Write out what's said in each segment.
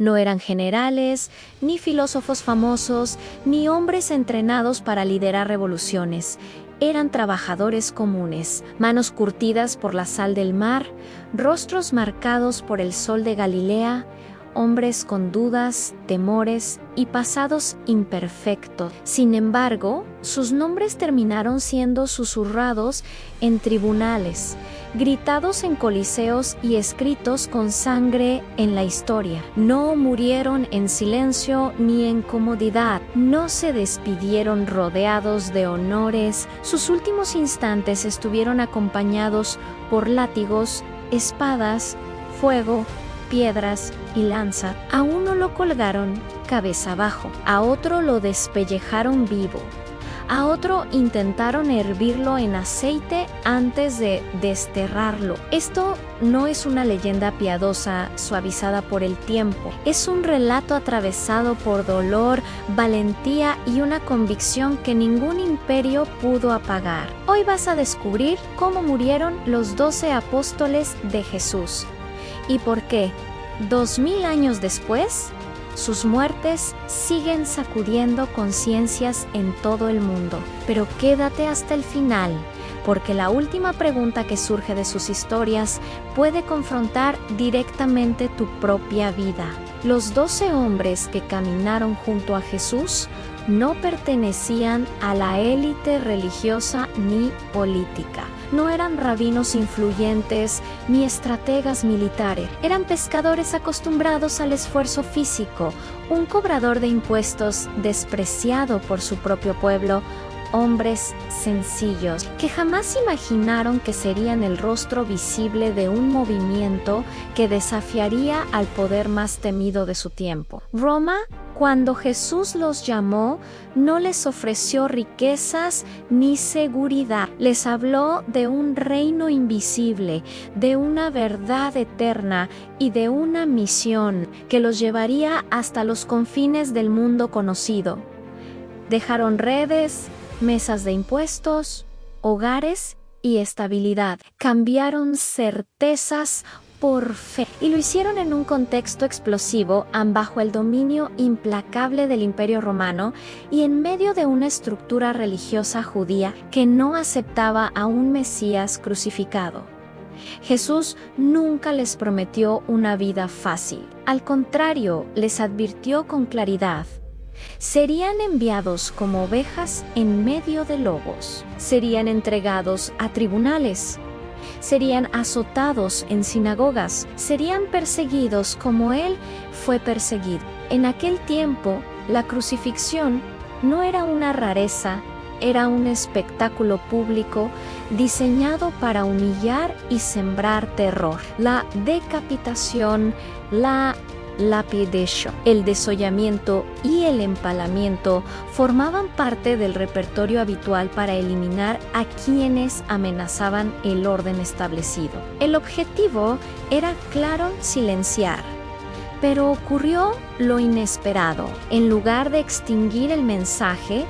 No eran generales, ni filósofos famosos, ni hombres entrenados para liderar revoluciones. Eran trabajadores comunes, manos curtidas por la sal del mar, rostros marcados por el sol de Galilea, hombres con dudas, temores y pasados imperfectos. Sin embargo, sus nombres terminaron siendo susurrados en tribunales, gritados en coliseos y escritos con sangre en la historia. No murieron en silencio ni en comodidad, no se despidieron rodeados de honores. Sus últimos instantes estuvieron acompañados por látigos, espadas, fuego, piedras y lanza. A uno lo colgaron cabeza abajo, a otro lo despellejaron vivo, a otro intentaron hervirlo en aceite antes de desterrarlo. Esto no es una leyenda piadosa suavizada por el tiempo, es un relato atravesado por dolor, valentía y una convicción que ningún imperio pudo apagar. Hoy vas a descubrir cómo murieron los 12 apóstoles de Jesús. ¿Y por qué? 2000 años después, sus muertes siguen sacudiendo conciencias en todo el mundo. Pero quédate hasta el final, porque la última pregunta que surge de sus historias puede confrontar directamente tu propia vida. Los 12 hombres que caminaron junto a Jesús no pertenecían a la élite religiosa ni política. No eran rabinos influyentes ni estrategas militares. Eran pescadores acostumbrados al esfuerzo físico, un cobrador de impuestos despreciado por su propio pueblo, hombres sencillos que jamás imaginaron que serían el rostro visible de un movimiento que desafiaría al poder más temido de su tiempo. Roma, cuando Jesús los llamó, no les ofreció riquezas ni seguridad. Les habló de un reino invisible, de una verdad eterna y de una misión que los llevaría hasta los confines del mundo conocido. Dejaron redes, mesas de impuestos, hogares y estabilidad. Cambiaron certezas por fe. Y lo hicieron en un contexto explosivo, bajo el dominio implacable del Imperio Romano y en medio de una estructura religiosa judía que no aceptaba a un Mesías crucificado. Jesús nunca les prometió una vida fácil. Al contrario, les advirtió con claridad: serían enviados como ovejas en medio de lobos, serían entregados a tribunales, serían azotados en sinagogas, serían perseguidos como Él fue perseguido. En aquel tiempo, la crucifixión no era una rareza, era un espectáculo público diseñado para humillar y sembrar terror. La decapitación, la lapidation, el desollamiento y el empalamiento formaban parte del repertorio habitual para eliminar a quienes amenazaban el orden establecido. El objetivo era, claro, silenciar. Pero ocurrió lo inesperado. En lugar de extinguir el mensaje,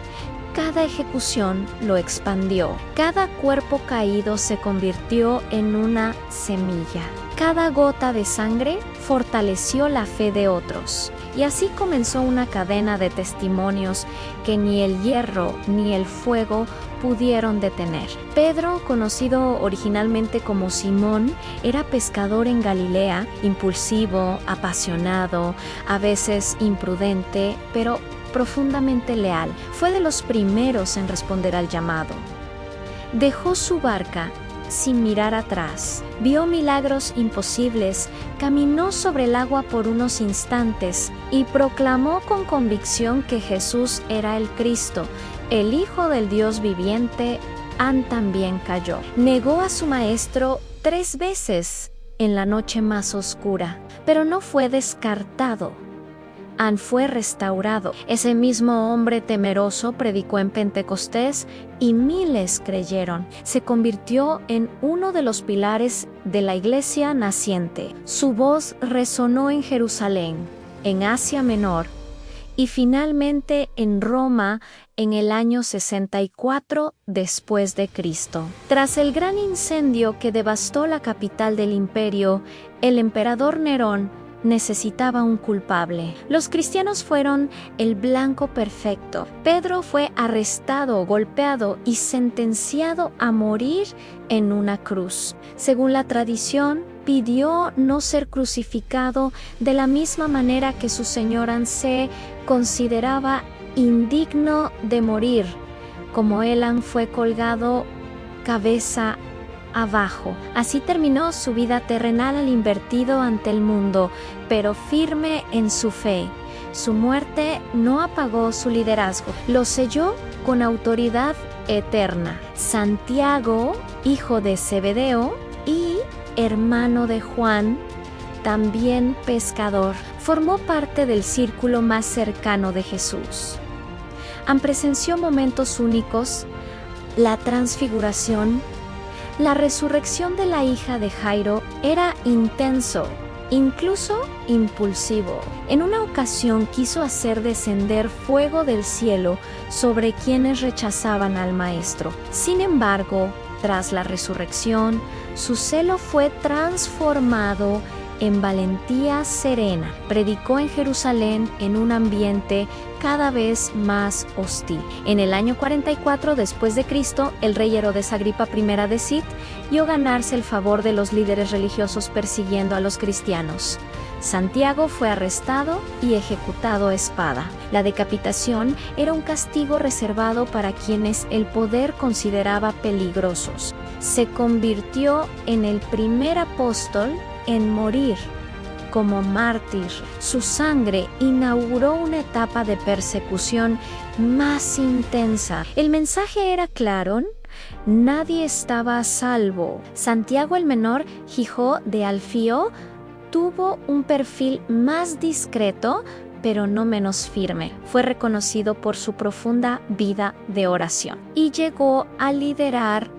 cada ejecución lo expandió. Cada cuerpo caído se convirtió en una semilla. Cada gota de sangre fortaleció la fe de otros. Y así comenzó una cadena de testimonios que ni el hierro ni el fuego pudieron detener. Pedro, conocido originalmente como Simón, era pescador en Galilea, impulsivo, apasionado, a veces imprudente, pero profundamente leal. Fue de los primeros en responder al llamado. Dejó su barca sin mirar atrás. Vio milagros imposibles, caminó sobre el agua por unos instantes y proclamó con convicción que Jesús era el Cristo, el Hijo del Dios viviente. También cayó. Negó a su maestro 3 veces en la noche más oscura, pero no fue descartado. Fue restaurado. Ese mismo hombre temeroso predicó en Pentecostés y miles creyeron. Se convirtió en uno de los pilares de la iglesia naciente. Su voz resonó en Jerusalén, en Asia Menor y finalmente en Roma en el año 64 después de Cristo. Tras el gran incendio que devastó la capital del imperio, el emperador Nerón necesitaba un culpable. Los cristianos fueron el blanco perfecto. Pedro fue arrestado, golpeado y sentenciado a morir en una cruz. Según la tradición, pidió no ser crucificado de la misma manera que su señora se consideraba indigno de morir, como Elan fue colgado cabeza abajo. Así terminó su vida terrenal al invertido ante el mundo, pero firme en su fe. Su muerte no apagó su liderazgo, lo selló con autoridad eterna. Santiago, hijo de Zebedeo y hermano de Juan, también pescador, formó parte del círculo más cercano de Jesús. Presenció momentos únicos: la transfiguración, la resurrección de la hija de Jairo. Era intenso, incluso impulsivo. En una ocasión quiso hacer descender fuego del cielo sobre quienes rechazaban al Maestro. Sin embargo, tras la resurrección, su celo fue transformado en valentía serena. Predicó en Jerusalén en un ambiente cada vez más hostil. En el año 44 después de Cristo, el rey Herodes Agripa I de Cid vio ganarse el favor de los líderes religiosos persiguiendo a los cristianos. Santiago fue arrestado y ejecutado a espada. La decapitación era un castigo reservado para quienes el poder consideraba peligrosos. Se convirtió en el primer apóstol en morir como mártir. Su sangre inauguró una etapa de persecución más intensa. El mensaje era claro: nadie estaba a salvo. Santiago el Menor, hijo de Alfeo, tuvo un perfil más discreto, pero no menos firme. Fue reconocido por su profunda vida de oración y llegó a liderar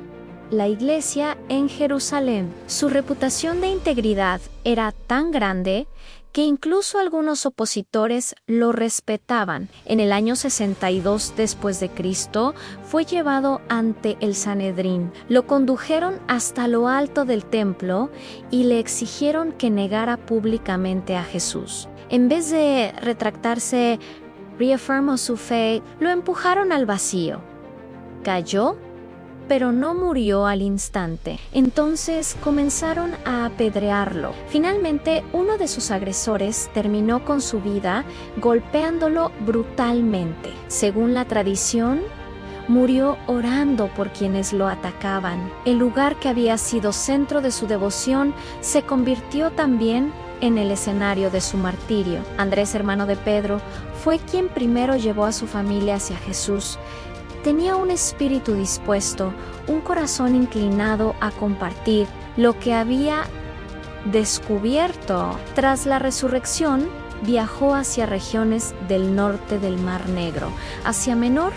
la iglesia en Jerusalén. Su reputación de integridad era tan grande que incluso algunos opositores lo respetaban. En el año 62 después de Cristo fue llevado ante el Sanedrín. Lo condujeron hasta lo alto del templo y le exigieron que negara públicamente a Jesús. En vez de retractarse, reafirmó su fe, lo empujaron al vacío. Cayó, pero no murió al instante. Entonces comenzaron a apedrearlo. Finalmente, uno de sus agresores terminó con su vida golpeándolo brutalmente. Según la tradición, murió orando por quienes lo atacaban. El lugar que había sido centro de su devoción se convirtió también en el escenario de su martirio. Andrés, hermano de Pedro, fue quien primero llevó a su familia hacia Jesús. Tenía un espíritu dispuesto, un corazón inclinado a compartir lo que había descubierto. Tras la resurrección, viajó hacia regiones del norte del Mar Negro, Asia Menor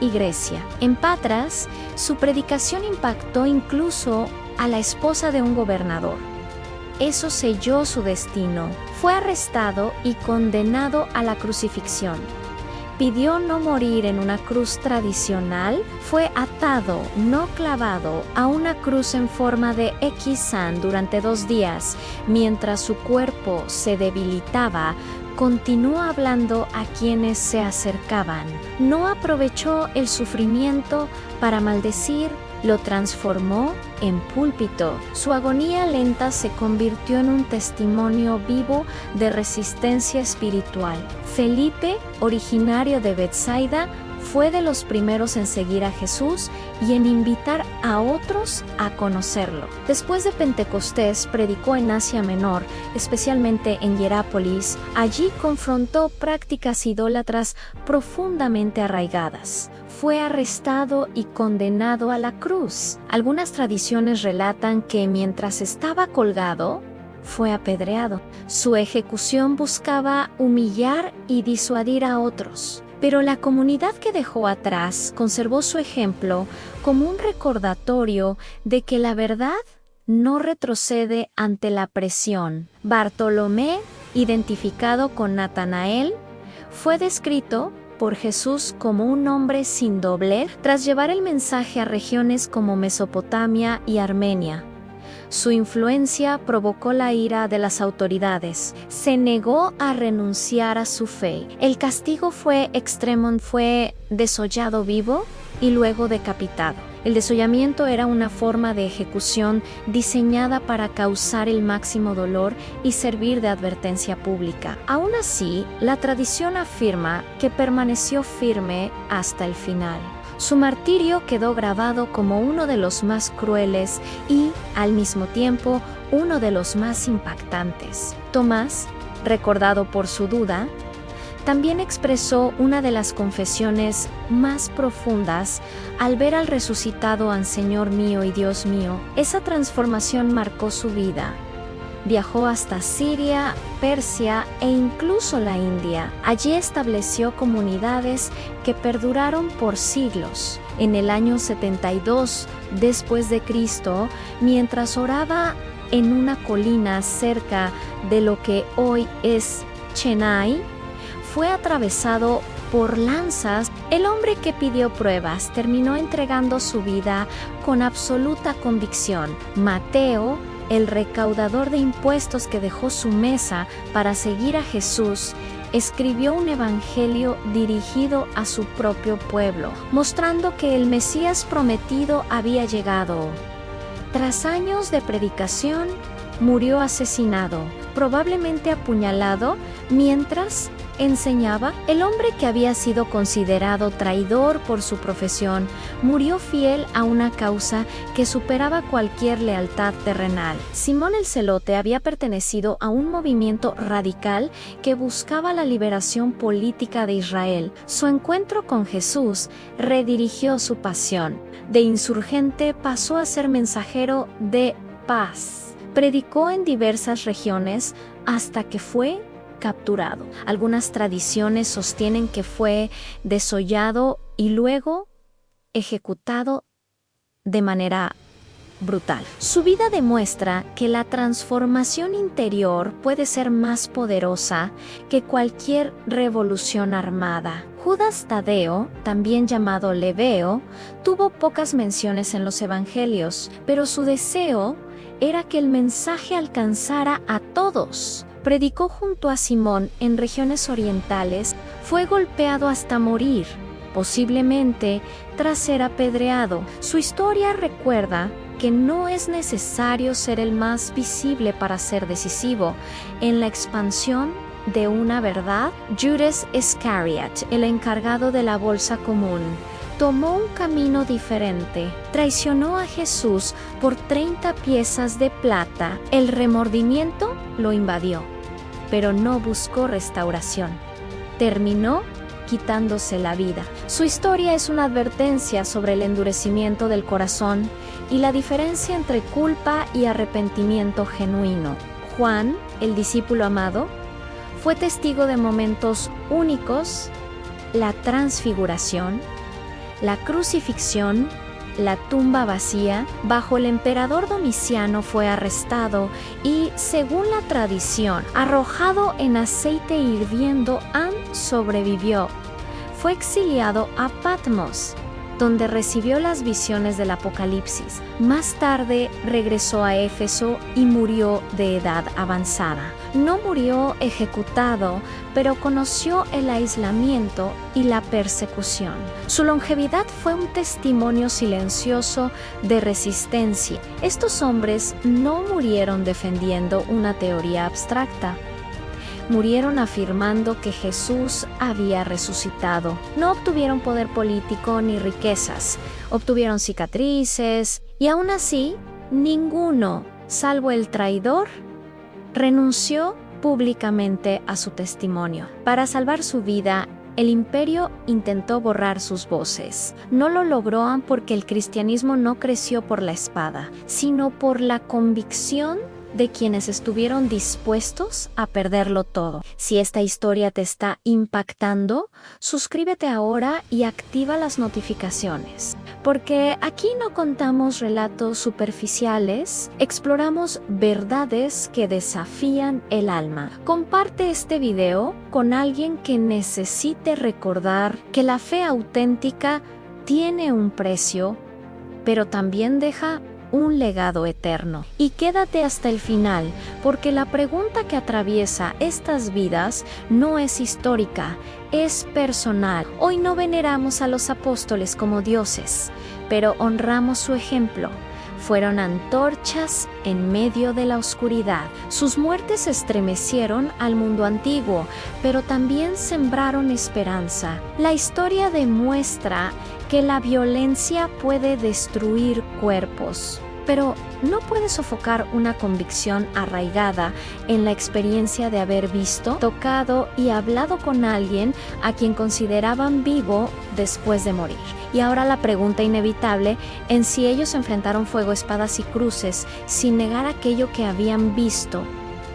y Grecia. En Patras, su predicación impactó incluso a la esposa de un gobernador. Eso selló su destino. Fue arrestado y condenado a la crucifixión. Pidió no morir en una cruz tradicional, fue atado, no clavado, a una cruz en forma de equisán durante 2 días. Mientras su cuerpo se debilitaba, continuó hablando a quienes se acercaban. No aprovechó el sufrimiento para maldecir, lo transformó en púlpito. Su agonía lenta se convirtió en un testimonio vivo de resistencia espiritual. Felipe, originario de Betsaida, fue de los primeros en seguir a Jesús y en invitar a otros a conocerlo. Después de Pentecostés, predicó en Asia Menor, especialmente en Hierápolis. Allí confrontó prácticas idólatras profundamente arraigadas. Fue arrestado y condenado a la cruz. Algunas tradiciones relatan que mientras estaba colgado, fue apedreado. Su ejecución buscaba humillar y disuadir a otros. Pero la comunidad que dejó atrás conservó su ejemplo como un recordatorio de que la verdad no retrocede ante la presión. Bartolomé, identificado con Natanael, fue descrito por Jesús como un hombre sin doblez tras llevar el mensaje a regiones como Mesopotamia y Armenia. Su influencia provocó la ira de las autoridades. Se negó a renunciar a su fe. El castigo fue extremo, fue desollado vivo y luego decapitado. El desollamiento era una forma de ejecución diseñada para causar el máximo dolor y servir de advertencia pública. Aún así, la tradición afirma que permaneció firme hasta el final. Su martirio quedó grabado como uno de los más crueles y, al mismo tiempo, uno de los más impactantes. Tomás, recordado por su duda, también expresó una de las confesiones más profundas al ver al resucitado al Señor mío y Dios mío. Esa transformación marcó su vida. Viajó hasta Siria, Persia e incluso la India. Allí estableció comunidades que perduraron por siglos. En el año 72 después de Cristo, mientras oraba en una colina cerca de lo que hoy es Chennai, fue atravesado por lanzas. El hombre que pidió pruebas terminó entregando su vida con absoluta convicción. Mateo, el recaudador de impuestos que dejó su mesa para seguir a Jesús, escribió un evangelio dirigido a su propio pueblo, mostrando que el Mesías prometido había llegado. Tras años de predicación, murió asesinado, probablemente apuñalado, mientras enseñaba. El hombre que había sido considerado traidor por su profesión murió fiel a una causa que superaba cualquier lealtad terrenal. Simón el Celote había pertenecido a un movimiento radical que buscaba la liberación política de Israel. Su encuentro con Jesús redirigió su pasión. De insurgente pasó a ser mensajero de paz. Predicó en diversas regiones hasta que fue capturado. Algunas tradiciones sostienen que fue desollado y luego ejecutado de manera brutal. Su vida demuestra que la transformación interior puede ser más poderosa que cualquier revolución armada. Judas Tadeo, también llamado Leveo, tuvo pocas menciones en los evangelios, pero su deseo era que el mensaje alcanzara a todos. Predicó junto a Simón en regiones orientales, fue golpeado hasta morir, posiblemente tras ser apedreado. Su historia recuerda que no es necesario ser el más visible para ser decisivo en la expansión de una verdad. Judas Iscariot, el encargado de la bolsa común, tomó un camino diferente. Traicionó a Jesús por 30 piezas de plata. El remordimiento lo invadió, pero no buscó restauración. Terminó quitándose la vida. Su historia es una advertencia sobre el endurecimiento del corazón y la diferencia entre culpa y arrepentimiento genuino. Juan, el discípulo amado, fue testigo de momentos únicos: la transfiguración, la crucifixión, la tumba vacía. Bajo el emperador Domiciano fue arrestado y, según la tradición, arrojado en aceite hirviendo, sobrevivió. Fue exiliado a Patmos, donde recibió las visiones del Apocalipsis. Más tarde regresó a Éfeso y murió de edad avanzada. No murió ejecutado, pero conoció el aislamiento y la persecución. Su longevidad fue un testimonio silencioso de resistencia. Estos hombres no murieron defendiendo una teoría abstracta. Murieron afirmando que Jesús había resucitado. No obtuvieron poder político ni riquezas, obtuvieron cicatrices, y aún así, ninguno, salvo el traidor, renunció públicamente a su testimonio. Para salvar su vida, el imperio intentó borrar sus voces. No lo logró porque el cristianismo no creció por la espada, sino por la convicción de quienes estuvieron dispuestos a perderlo todo. Si esta historia te está impactando, suscríbete ahora y activa las notificaciones, porque aquí no contamos relatos superficiales, exploramos verdades que desafían el alma. Comparte este video con alguien que necesite recordar que la fe auténtica tiene un precio, pero también deja un legado eterno. Y quédate hasta el final, porque la pregunta que atraviesa estas vidas no es histórica, es personal. Hoy no veneramos a los apóstoles como dioses, pero honramos su ejemplo. Fueron antorchas en medio de la oscuridad. Sus muertes estremecieron al mundo antiguo, pero también sembraron esperanza. La historia demuestra que la violencia puede destruir cuerpos, pero no puede sofocar una convicción arraigada en la experiencia de haber visto, tocado y hablado con alguien a quien consideraban vivo después de morir. Y ahora la pregunta inevitable en si ellos enfrentaron fuego, espadas y cruces sin negar aquello que habían visto.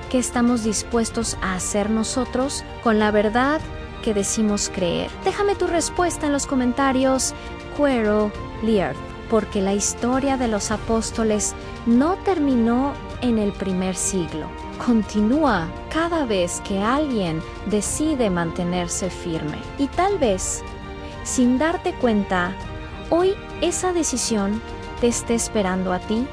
¿Qué estamos dispuestos a hacer nosotros con la verdad que decimos creer? Déjame tu respuesta en los comentarios. Cuero Liard, porque la historia de los apóstoles no terminó en el primer siglo. Continúa cada vez que alguien decide mantenerse firme. Y tal vez, sin darte cuenta, hoy esa decisión te esté esperando a ti.